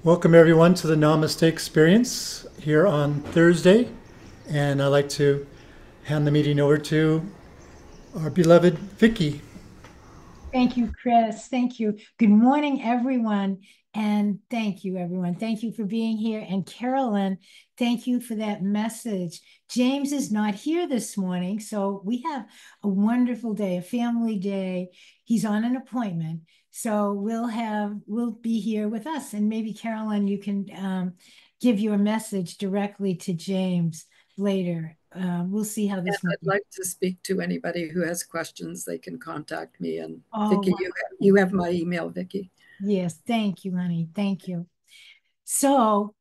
Welcome everyone to the Namaste experience here on Thursday. And I'd like to hand the meeting over to our beloved Vicky. Thank you, Chris. Thank you. Good morning, everyone. And thank you, everyone. Thank you for being here. And Carolyn, thank you for that message. James is not here this morning, so we have a wonderful day, a family day. He's on an appointment. So we'll be here with us. And maybe Carolyn, you can give your message directly to James later. We'll see how Yes, this one. I'd like to speak to anybody who has questions. They can contact me. And Oh, Vicky, you wonderful. have my email, Vicky. Yes, thank you, honey. Thank you. So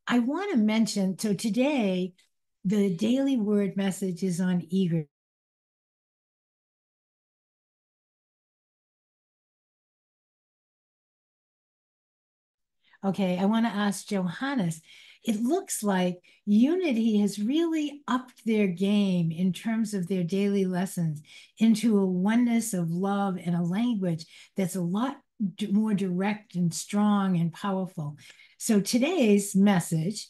I want to mention, so today the daily word message is on eager. Okay, I want to ask Johannes. It looks like Unity has really upped their game in terms of their daily lessons into a oneness of love and a language that's a lot more direct and strong and powerful. So today's message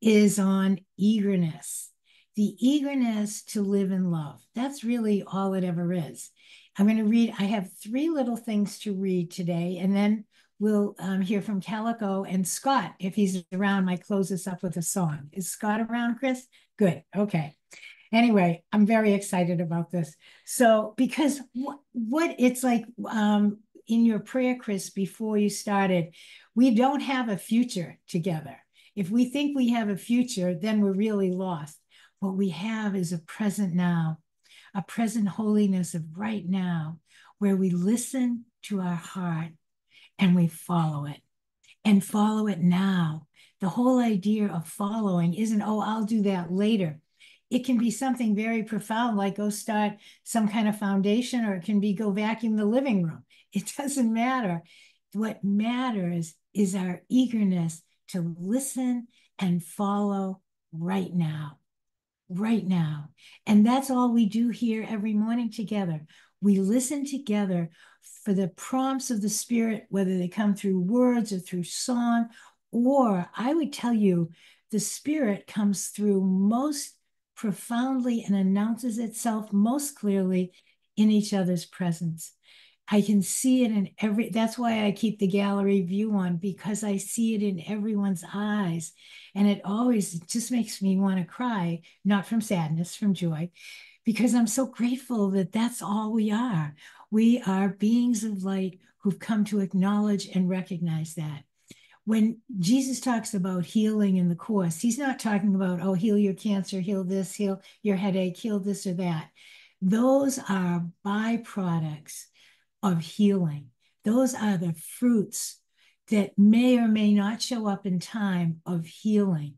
is on eagerness, the eagerness to live in love. That's really all it ever is. I'm going to read, I have three little things to read today, and then we'll hear from Calico and Scott. If he's around, might close us up with a song. Is Scott around, Chris? Good. Okay. Anyway, I'm very excited about this. So, because what it's like in your prayer, Chris, before you started, we don't have a future together. If we think we have a future, then we're really lost. What we have is a present now, a present holiness of right now, where we listen to our heart and we follow it and follow it now. The whole idea of following isn't, oh, I'll do that later. It can be something very profound, like go start some kind of foundation, or it can be go vacuum the living room. It doesn't matter. What matters is our eagerness to listen and follow right now, right now. And that's all we do here every morning together. We listen together for the prompts of the Spirit, whether they come through words or through song, or I would tell you, the Spirit comes through most profoundly and announces itself most clearly in each other's presence. I can see it in that's why I keep the gallery view on, because I see it in everyone's eyes. And it always just makes me want to cry, not from sadness, from joy, because I'm so grateful that that's all we are. We are beings of light who've come to acknowledge and recognize that. When Jesus talks about healing in the Course, he's not talking about, oh, heal your cancer, heal this, heal your headache, heal this or that. Those are byproducts of healing. Those are the fruits that may or may not show up in time of healing.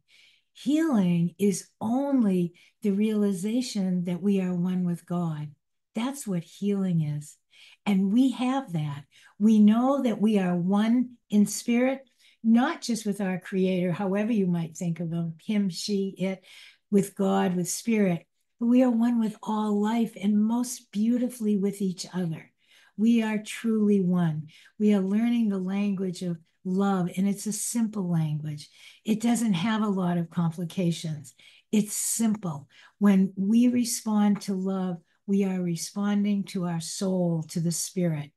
Healing is only the realization that we are one with God. That's what healing is. And we have that. We know that we are one in spirit, not just with our Creator, however you might think of him, she, it, with God, with spirit, but we are one with all life and most beautifully with each other. We are truly one. We are learning the language of love, and it's a simple language. It doesn't have a lot of complications. It's simple. When we respond to love, we are responding to our soul, to the spirit.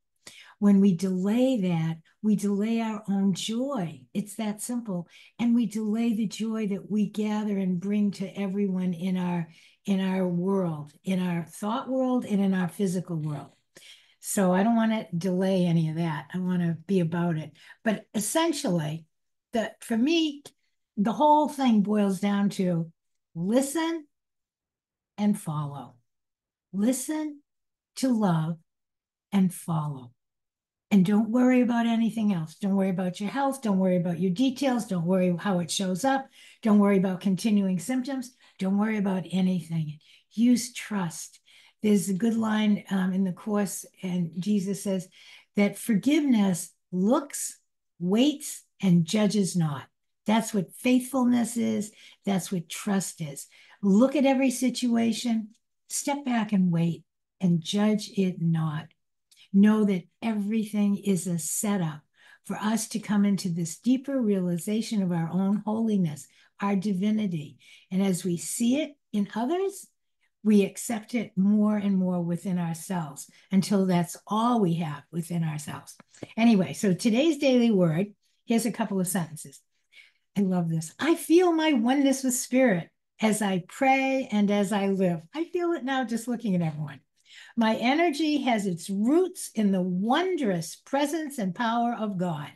When we delay that, we delay our own joy. It's that simple. And we delay the joy that we gather and bring to everyone in our world, in our thought world and in our physical world. So I don't want to delay any of that. I want to be about it. But essentially, for me, the whole thing boils down to listen and follow. Listen to love and follow. And don't worry about anything else. Don't worry about your health. Don't worry about your details. Don't worry how it shows up. Don't worry about continuing symptoms. Don't worry about anything. Use trust. There's a good line in the Course, and Jesus says that forgiveness looks, waits, and judges not. That's what faithfulness is. That's what trust is. Look at every situation, step back and wait, and judge it not. Know that everything is a setup for us to come into this deeper realization of our own holiness, our divinity. And as we see it in others, we accept it more and more within ourselves until that's all we have within ourselves. Anyway, so today's daily word, here's a couple of sentences. I love this. I feel my oneness with spirit as I pray and as I live. I feel it now just looking at everyone. My energy has its roots in the wondrous presence and power of God,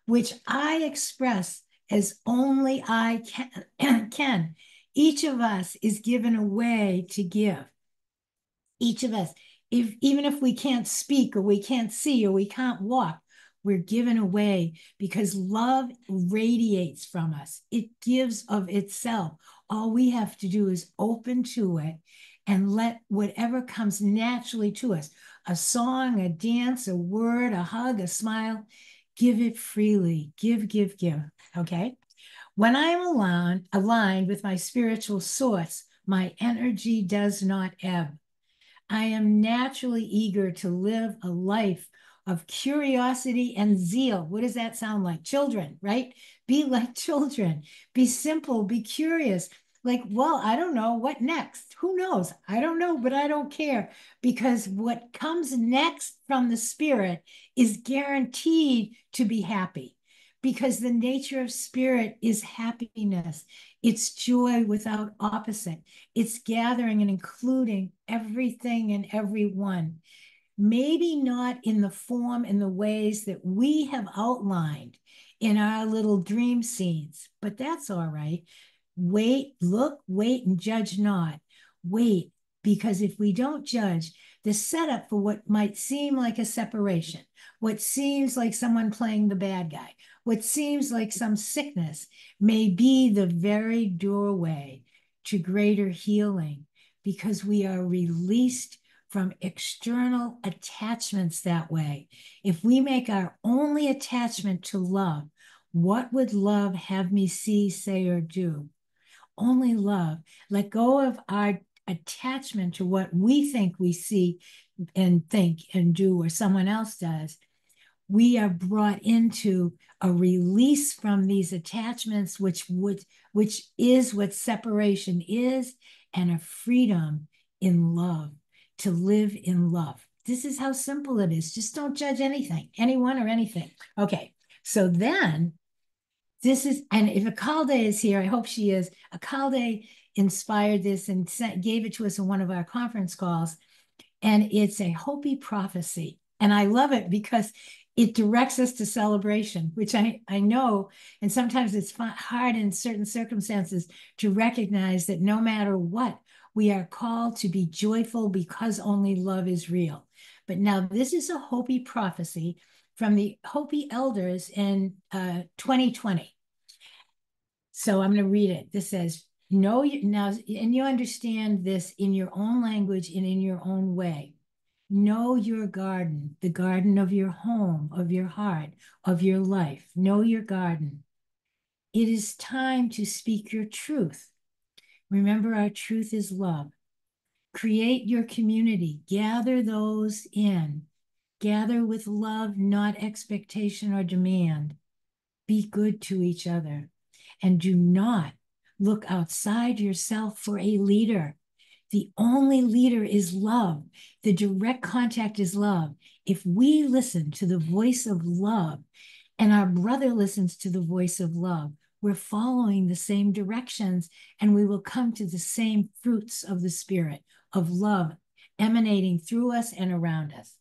which I express as only I can. Each of us is given a way to give. Each of us, even if we can't speak or we can't see or we can't walk, we're given away because love radiates from us. It gives of itself. All we have to do is open to it and let whatever comes naturally to us, a song, a dance, a word, a hug, a smile, give it freely. Give, give, give. Okay? When I'm aligned with my spiritual source, my energy does not ebb. I am naturally eager to live a life of curiosity and zeal. What does that sound like? Children, right? Be like children. Be simple, be curious. Like, well, I don't know. What next? Who knows? I don't know, but I don't care because what comes next from the spirit is guaranteed to be happy because the nature of spirit is happiness. It's joy without opposite. It's gathering and including everything and everyone. Maybe not in the form and the ways that we have outlined in our little dream scenes, but that's all right. Wait, look, wait, and judge not. Wait, because if we don't judge, the setup for what might seem like a separation, what seems like someone playing the bad guy, what seems like some sickness may be the very doorway to greater healing because we are released from external attachments that way. If we make our only attachment to love, what would love have me see, say, or do? Only love. Let go of our attachment to what we think we see and think and do, or someone else does. We are brought into a release from these attachments, which is what separation is, and a freedom in love, to live in love. This is how simple it is. Just don't judge anything, anyone or anything. Okay, so then this is, and if Akalde is here, I hope she is. Akalde inspired this and gave it to us in one of our conference calls. And it's a Hopi prophecy. And I love it because it directs us to celebration, which I know, and sometimes it's hard in certain circumstances to recognize that no matter what, we are called to be joyful because only love is real. But now this is a Hopi prophecy from the Hopi elders in 2020. So I'm going to read it. This says, know now, and you understand this in your own language and in your own way. Know your garden, the garden of your home, of your heart, of your life. Know your garden. It is time to speak your truth. Remember, our truth is love. Create your community. Gather those in. Gather with love, not expectation or demand. Be good to each other. And do not look outside yourself for a leader. The only leader is love. The direct contact is love. If we listen to the voice of love and our brother listens to the voice of love, we're following the same directions and we will come to the same fruits of the spirit of love emanating through us and around us.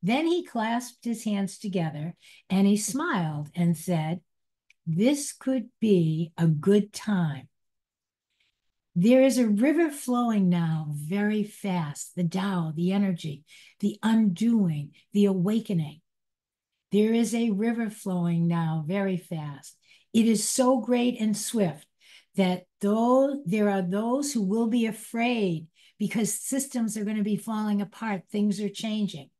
Then he clasped his hands together and he smiled and said, "This could be a good time. There is a river flowing now very fast, the Tao, the energy, the undoing, the awakening. There is a river flowing now very fast. It is so great and swift that though there are those who will be afraid because systems are going to be falling apart, things are changing.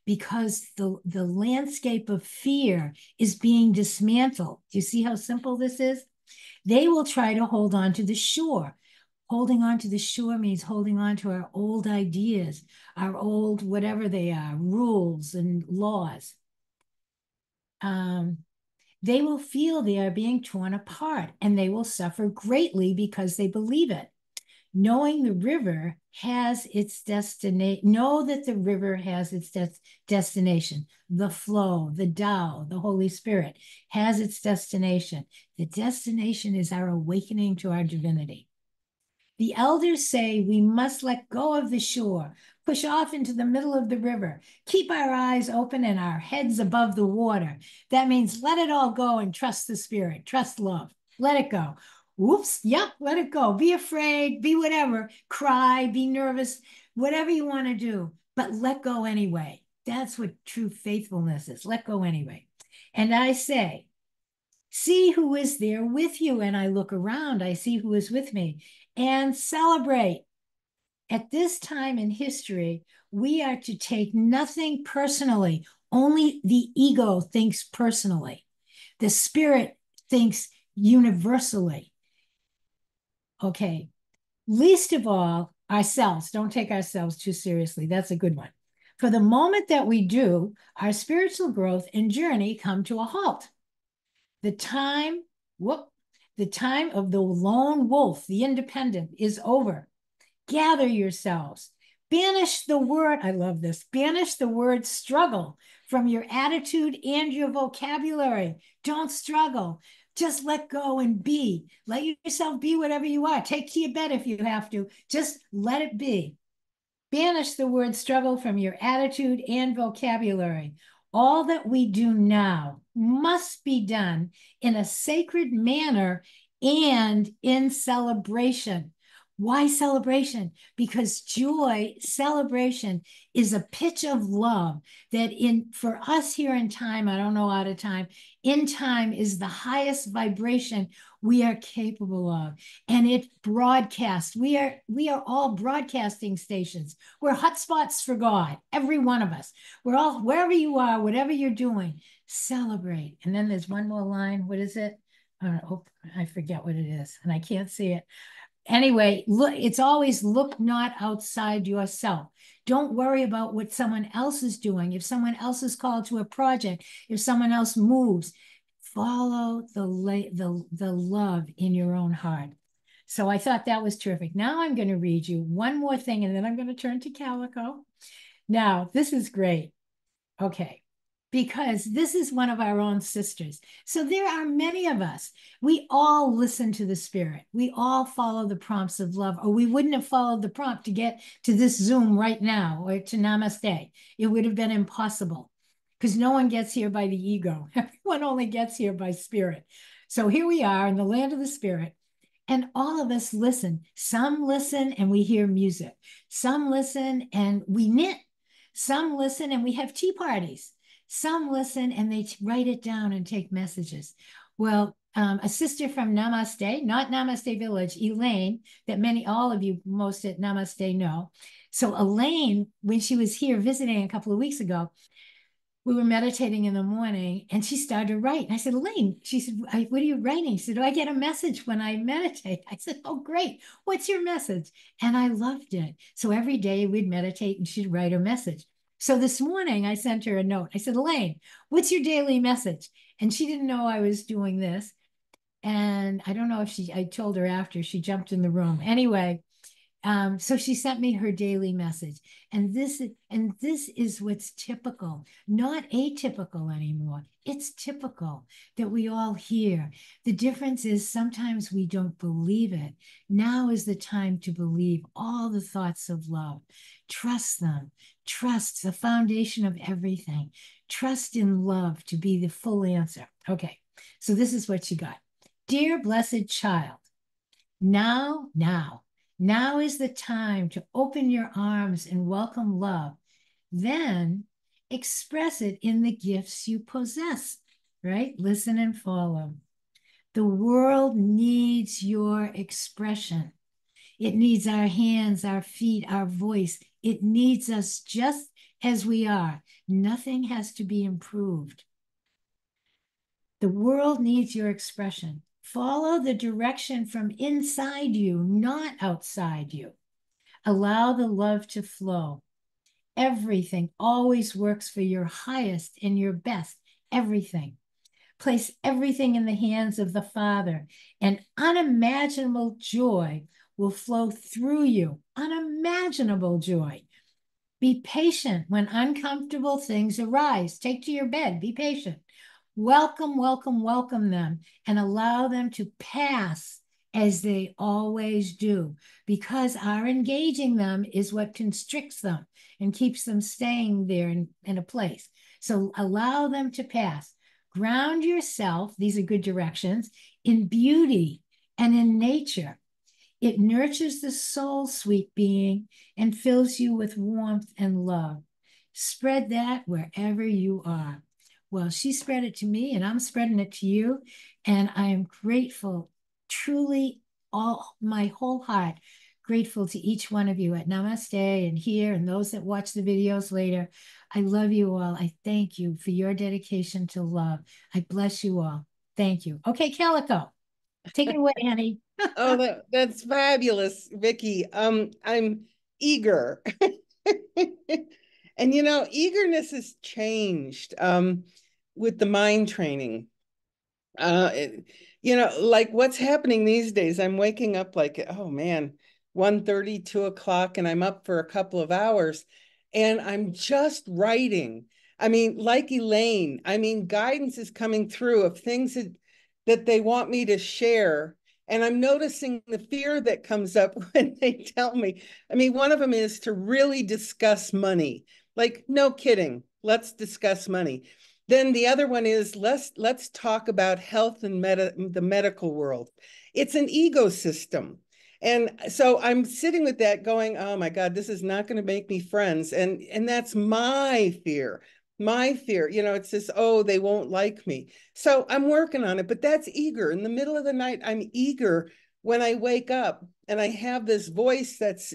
Because the landscape of fear is being dismantled. Do you see how simple this is? They will try to hold on to the shore. Holding on to the shore means holding on to our old ideas, our old whatever they are, rules and laws. they will feel they are being torn apart, and they will suffer greatly because they believe it. Knowing the river has its destination, know that the river has its destination. The flow, the Tao, the Holy Spirit has its destination. The destination is our awakening to our divinity. The elders say we must let go of the shore, push off into the middle of the river, keep our eyes open and our heads above the water. That means let it all go and trust the Spirit, trust love, let it go. Whoops, yep, let it go. Be afraid, be whatever, cry, be nervous, whatever you want to do, but let go anyway. That's what true faithfulness is. Let go anyway. And I say, see who is there with you. And I look around, I see who is with me, and celebrate. At this time in history, we are to take nothing personally. Only the ego thinks personally. The spirit thinks universally. Okay. Least of all, ourselves. Don't take ourselves too seriously. That's a good one. For the moment that we do, our spiritual growth and journey come to a halt. The time of the lone wolf, the independent, is over. Gather yourselves. Banish the word, I love this, banish the word struggle from your attitude and your vocabulary. Don't struggle. Just let go and be. Let yourself be whatever you are. Take to your bed if you have to. Just let it be. Banish the word struggle from your attitude and vocabulary. All that we do now must be done in a sacred manner and in celebration. Why celebration? Because joy, celebration, is a pitch of love that for us here in time, I don't know out of time, in time is the highest vibration we are capable of. And it broadcasts. We are all broadcasting stations. We're hotspots for God, every one of us. We're all, wherever you are, whatever you're doing, celebrate. And then there's one more line. What is it? I forget what it is, and I can't see it. Anyway, look, it's always look not outside yourself. Don't worry about what someone else is doing. If someone else is called to a project, if someone else moves, follow the love in your own heart. So I thought that was terrific. Now I'm going to read you one more thing, and then I'm going to turn to Calico. Now, this is great. Okay. Because this is one of our own sisters. So there are many of us. We all listen to the Spirit. We all follow the prompts of love, or we wouldn't have followed the prompt to get to this Zoom right now or to Namaste. It would have been impossible because no one gets here by the ego. Everyone only gets here by spirit. So here we are in the land of the Spirit. And all of us listen. Some listen and we hear music. Some listen and we knit. Some listen and we have tea parties. Some listen and they write it down and take messages. Well, a sister from Namaste, not Namaste Village, Elaine, that all of you, most at Namaste know. So Elaine, when she was here visiting a couple of weeks ago, we were meditating in the morning and she started to write. And I said, Elaine, she said, what are you writing? She said, I get a message when I meditate. I said, oh, great. What's your message? And I loved it. So every day we'd meditate and she'd write a message. So this morning I sent her a note. I said, Elaine, what's your daily message? And she didn't know I was doing this. And I don't know if I told her after she jumped in the room. Anyway, so she sent me her daily message. And this is what's typical, not atypical anymore. It's typical that we all hear. The difference is sometimes we don't believe it. Now is the time to believe all the thoughts of love. Trust them. Trust the foundation of everything. Trust in love to be the full answer. Okay, so this is what she got. Dear blessed child, now is the time to open your arms and welcome love. Then express it in the gifts you possess, right? Listen and follow. The world needs your expression. It needs our hands, our feet, our voice. It needs us just as we are. Nothing has to be improved. The world needs your expression. Follow the direction from inside you, not outside you. Allow the love to flow. Everything always works for your highest and your best. everything. Place everything in the hands of the Father, and unimaginable joy will flow through you. Unimaginable joy. Be patient when uncomfortable things arise. Take to your bed. Be patient. Welcome, welcome, welcome them and allow them to pass as they always do, because our engaging them is what constricts them and keeps them staying there in a place. So allow them to pass. Ground yourself, these are good directions, in beauty and in nature. It nurtures the soul, sweet being, and fills you with warmth and love. Spread that wherever you are. Well, she spread it to me, and I'm spreading it to you. And I am grateful, truly, all my whole heart, grateful to each one of you at Namaste and here, and those that watch the videos later. I love you all. I thank you for your dedication to love. I bless you all. Thank you. Okay, Calico, take it away, honey. Oh, that's fabulous, Vicky. I'm eager. And eagerness has changed with the mind training. Like what's happening these days, I'm waking up like, oh man, 1:30, 2 o'clock, and I'm up for a couple of hours and I'm just writing. I mean, like Elaine, guidance is coming through of things that they want me to share. And I'm noticing the fear that comes up when they tell me. One of them is to really discuss money. Like, no kidding, let's discuss money. Then the other one is let's talk about health and the medical world. It's an ecosystem. And so I'm sitting with that going, oh my God, this is not going to make me friends. And that's my fear. My fear, it's this, oh, they won't like me. So I'm working on it, but that's eager. In the middle of the night, I'm eager when I wake up and I have this voice that's,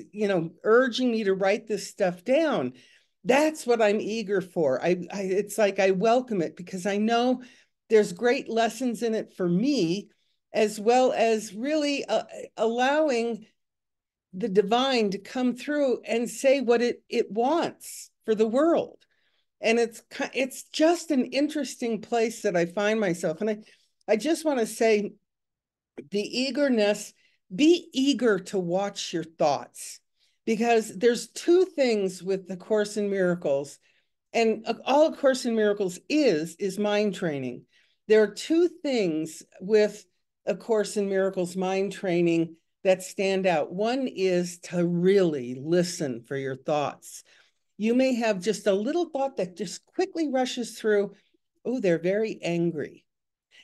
urging me to write this stuff down. That's what I'm eager for. It's like I welcome it because I know there's great lessons in it for me, as well as really allowing the divine to come through and say what it wants for the world. And it's just an interesting place that I find myself. And I just want to say the eagerness, be eager to watch your thoughts, because there's two things with the Course in Miracles, and all A Course in Miracles is mind training. There are two things with A Course in Miracles mind training that stand out. One is to really listen for your thoughts. You may have just a little thought that just quickly rushes through. Oh, they're very angry.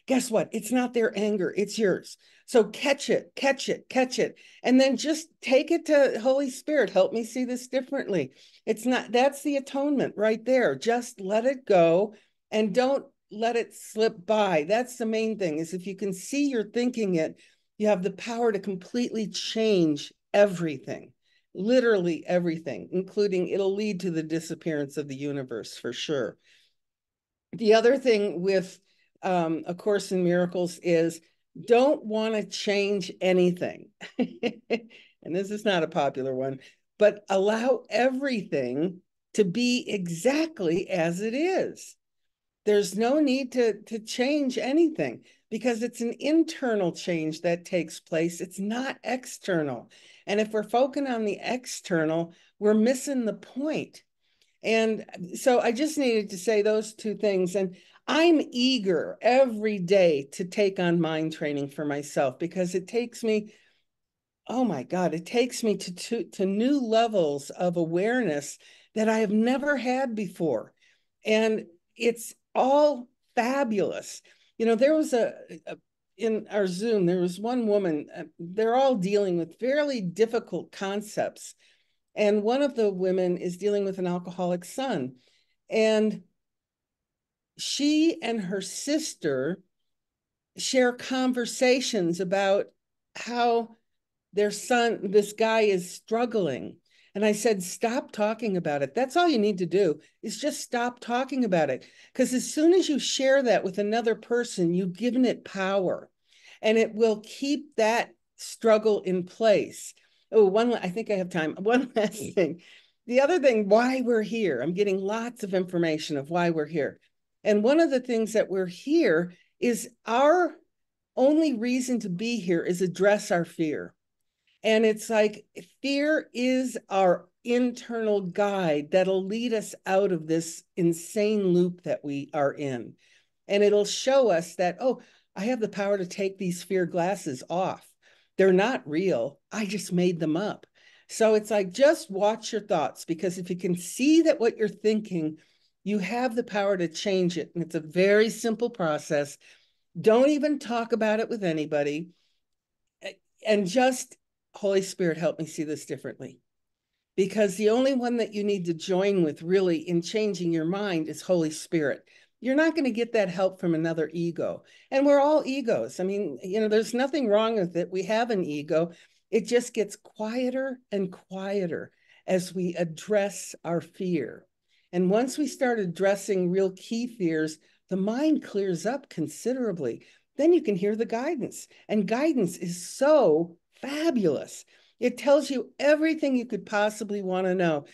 Guess what? It's not their anger, it's yours. So catch it, catch it, catch it. And then just take it to Holy Spirit. Help me see this differently. It's not, that's the atonement right there. Just let it go and don't let it slip by. That's the main thing, is if you can see you're thinking it, you have the power to completely change everything. Literally everything, including it'll lead to the disappearance of the universe for sure. The other thing with A Course in Miracles is don't want to change anything. And this is not a popular one, but allow everything to be exactly as it is. There's no need to change anything, because it's an internal change that takes place. It's not external. And if we're focusing on the external, we're missing the point. And so I just needed to say those two things. And I'm eager every day to take on mind training for myself, because it takes me, oh my God, it takes me to new levels of awareness that I have never had before. And it's all fabulous. There was in our Zoom, there was one woman, they're all dealing with fairly difficult concepts. And one of the women is dealing with an alcoholic son. And she and her sister share conversations about how their son, this guy, is struggling. And I said, stop talking about it. That's all you need to do, is just stop talking about it. Because as soon as you share that with another person, you've given it power, and it will keep that struggle in place. Oh, I think I have time. One last thing. The other thing, why we're here. I'm getting lots of information of why we're here. And one of the things that we're here is our only reason to be here is address our fear. And it's like fear is our internal guide that'll lead us out of this insane loop that we are in. And it'll show us that, oh, I have the power to take these fear glasses off. They're not real. I just made them up. So it's like, just watch your thoughts, because if you can see that what you're thinking, you have the power to change it. And it's a very simple process. Don't even talk about it with anybody. And just, Holy Spirit, help me see this differently. Because the only one that you need to join with really in changing your mind is Holy Spirit. You're not going to get that help from another ego. And we're all egos. I mean, there's nothing wrong with it. We have an ego. It just gets quieter and quieter as we address our fear. And once we start addressing real key fears, the mind clears up considerably. Then you can hear the guidance. And guidance is so fabulous. It tells you everything you could possibly want to know.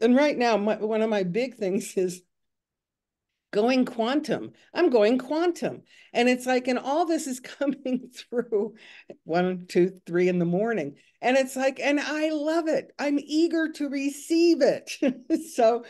And right now, one of my big things is going quantum. I'm going quantum. And it's like, and all this is coming through 1, 2, 3 in the morning. And it's like, and I love it. I'm eager to receive it. So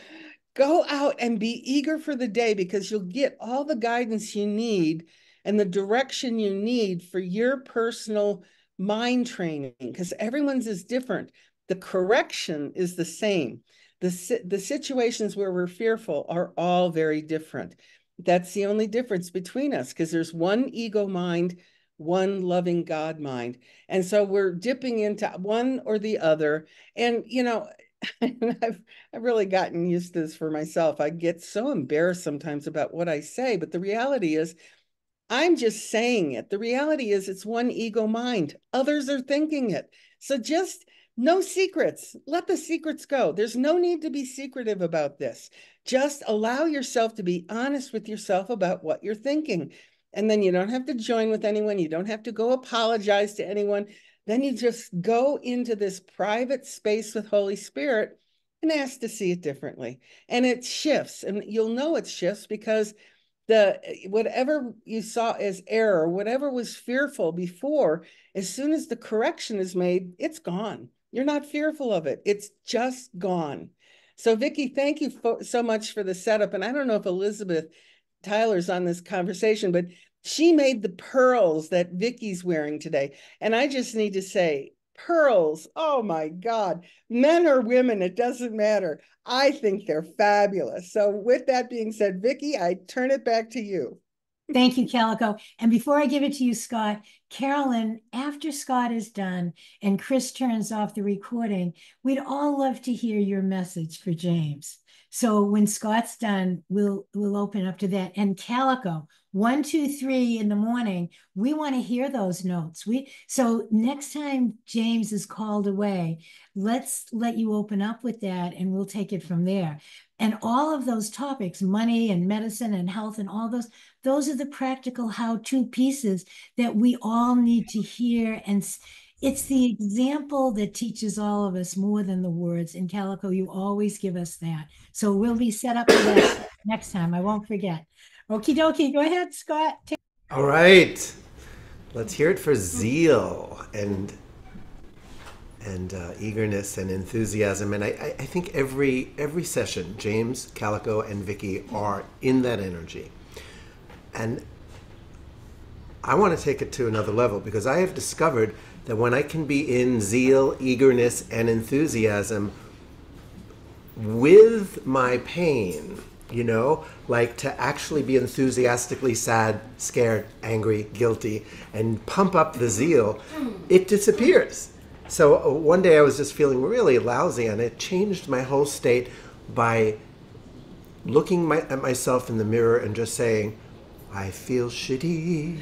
go out and be eager for the day, because you'll get all the guidance you need and the direction you need for your personal mind training, because everyone's is different. The correction is the same. The situations where we're fearful are all very different. That's the only difference between us, because there's one ego mind, one loving God mind. And so we're dipping into one or the other. And, I've really gotten used to this for myself. I get so embarrassed sometimes about what I say, but the reality is I'm just saying it. The reality is it's one ego mind. Others are thinking it. So just no secrets. Let the secrets go. There's no need to be secretive about this. Just allow yourself to be honest with yourself about what you're thinking. And then you don't have to join with anyone. You don't have to go apologize to anyone. Then you just go into this private space with Holy Spirit and ask to see it differently. And it shifts. And you'll know it shifts because whatever you saw as error, whatever was fearful before, as soon as the correction is made, it's gone. You're not fearful of it. It's just gone. So Vicki, thank you so much for the setup. And I don't know if Elizabeth Tyler's on this conversation, but she made the pearls that Vicki's wearing today. And I just need to say, pearls, oh my God, men or women, it doesn't matter. I think they're fabulous. So with that being said, Vicki, I turn it back to you. Thank you, Calico. And before I give it to you, Scott, Carolyn, after Scott is done and Chris turns off the recording, we'd all love to hear your message for James. So when Scott's done, we'll open up to that. And Calico, 1, 2, 3 in the morning, we want to hear those notes. So next time James is called away, let's let you open up with that and we'll take it from there. And all of those topics, money and medicine and health and all those are the practical how-to pieces that we all need to hear. And it's the example that teaches all of us more than the words. And Calico, you always give us that. So we'll be set up for that next time. I won't forget. Okie dokie. Go ahead, Scott. All right. Let's hear it for zeal and eagerness and enthusiasm. And I think every session, James, Calico, and Vicki are in that energy. And I want to take it to another level, because I have discovered that when I can be in zeal, eagerness, and enthusiasm with my pain, like to actually be enthusiastically sad, scared, angry, guilty, and pump up the zeal, it disappears. So one day I was just feeling really lousy, and it changed my whole state by looking at myself in the mirror and just saying, I feel shitty.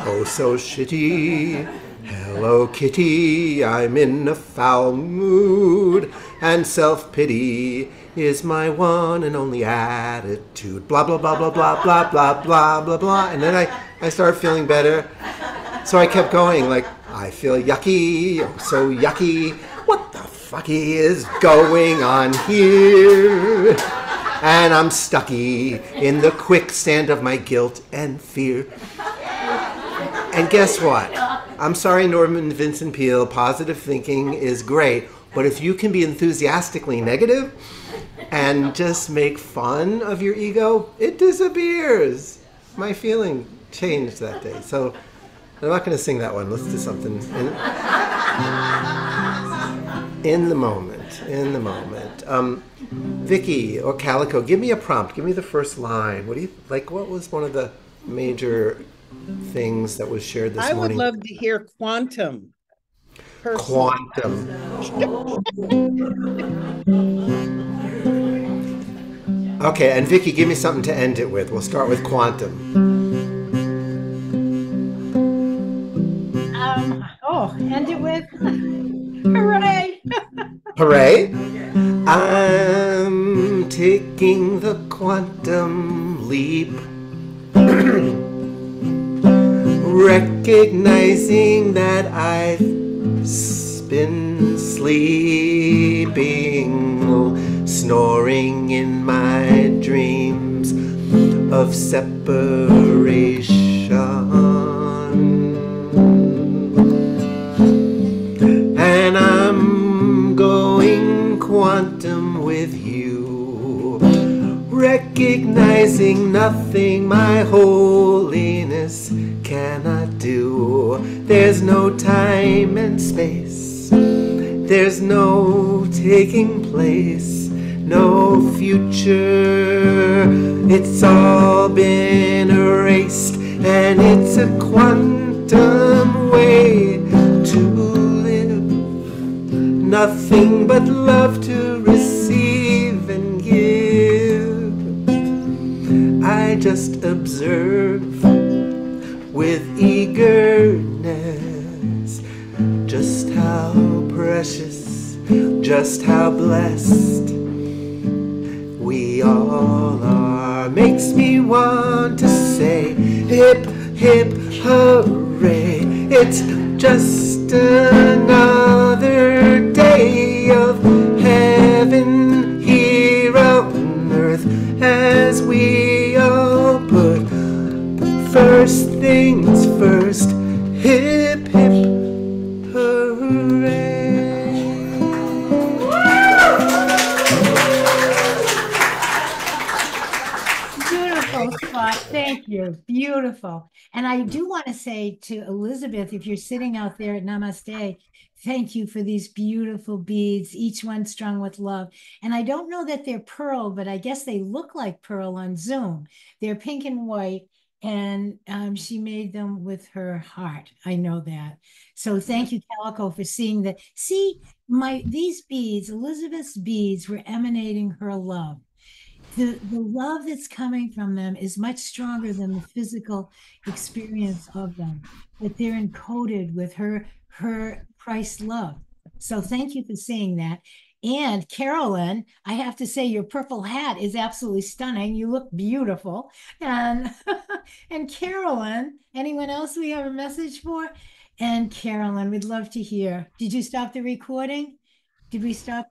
Oh, so shitty. Hello, kitty. I'm in a foul mood, and self-pity is my one and only attitude. Blah, blah, blah, blah, blah, blah, blah, blah, blah, blah. And then I started feeling better. So I kept going, like, I feel yucky, oh, so yucky. What the fucky is going on here? and I'm stucky in the quicksand of my guilt and fear. And guess what? I'm sorry, Norman Vincent Peale, positive thinking is great, but if you can be enthusiastically negative and just make fun of your ego, it disappears. My feeling changed that day. So I'm not going to sing that one. Let's do something in the moment. In the moment. Vicky or Calico, give me a prompt. Give me the first line. What do you like? What was one of the major things that was shared this morning? I would love to hear quantum. Personally. Quantum. Okay, and Vicky, give me something to end it with. We'll start with quantum. End it with hooray! Hooray! I'm taking the quantum leap. Recognizing that I've been sleeping, snoring in my dreams of separation. And I'm going quantum with you, recognizing nothing my holiness cannot do. There's no time and space, there's no taking place, no future. It's all been erased, and it's a quantum way to live. Nothing but love to receive and give. I just observe with eagerness just how precious, just how blessed we all are. Makes me want to say hip, hip, hooray. It's just another day of heaven here on earth, as we all put first things first. Hip, hip, hooray. Beautiful, Scott. Thank you. Beautiful. And I do want to say to Elizabeth, if you're sitting out there at Namaste, thank you for these beautiful beads, each one strung with love. And I don't know that they're pearl, but I guess they look like pearl on Zoom. They're pink and white, and she made them with her heart. I know that. So thank you, Calico, for seeing that. See, these beads, Elizabeth's beads, were emanating her love. The love that's coming from them is much stronger than the physical experience of them, but they're encoded with her Christ love. So thank you for saying that. And Carolyn, I have to say your purple hat is absolutely stunning. You look beautiful. And and Carolyn, anyone else we have a message for? And Carolyn, we'd love to hear. Did you stop the recording? Did we stop?